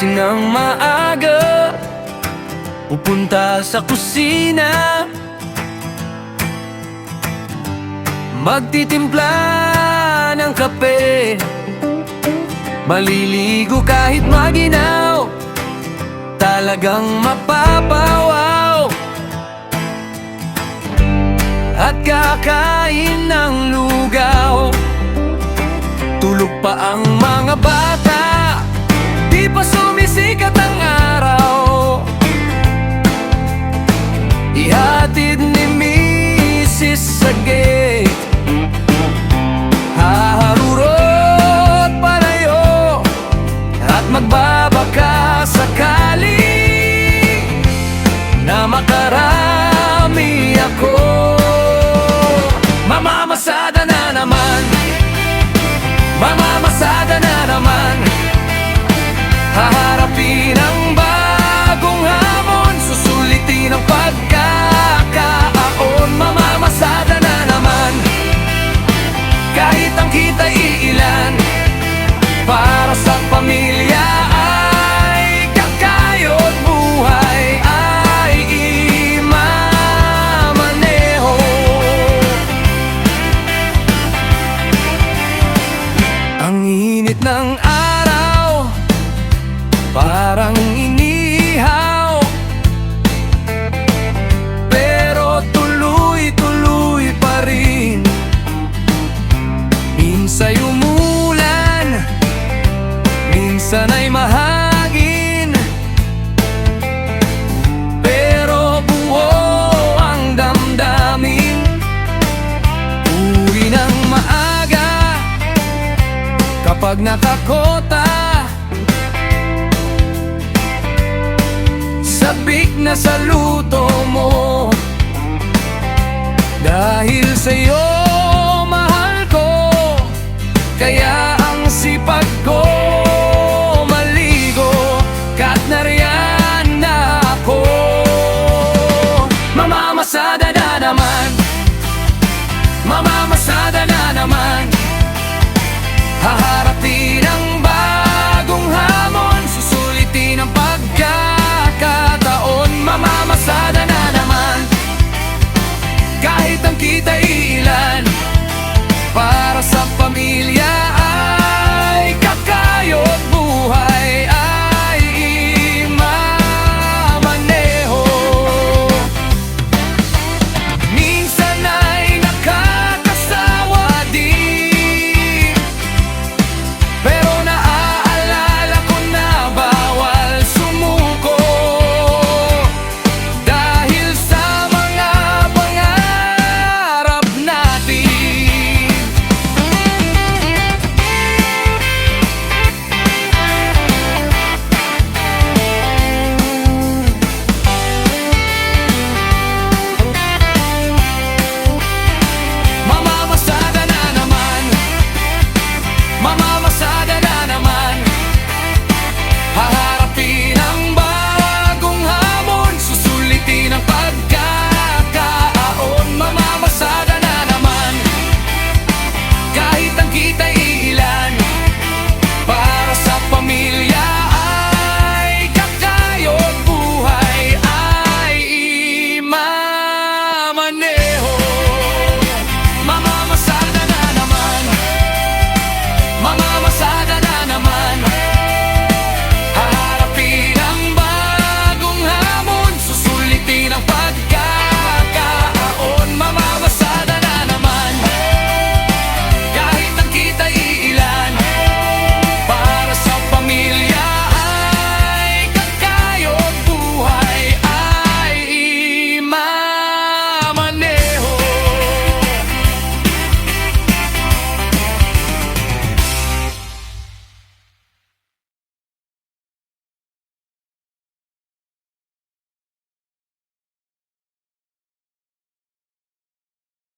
Gising ng maaga, pupunta sa kusina, magtitimpla ng kape, maliligo kahit maginaw, talagang mapapawaw. At kakain ng lugaw, tulog pa ang mga bata, di pa sumisikat ang araw. Ihatid ni Mrs. sa gate, haharurot palayo, at magbabaka sakali na makarami ako. Mamamasada na naman, mamamasada na naman, haharapin ang bagong hamon, susulitin ang pagkakaon. Mamamasada na naman, kahit ang kita'y iilan, para sa pamilya ay kakayod, buhay ay imamaneho. Ang init ng araw, parang inihaw, pero tuloy-tuloy pa rin. Minsa'y umulan, minsan ay mahangin, pero buo ang damdamin. Uwi ng maaga kapag nakakota, sabik na sa luto mo, dahil sa'yo mahal ko, kaya ang sipag ko maligo, kahit nariyan na ako. Mamamasada na naman, mamamasada na naman, haharapin ang bagong hamon, susulitin ang pagkakataon. Mamamasada na naman, kahit ang kita'y ilan, para sa pamilya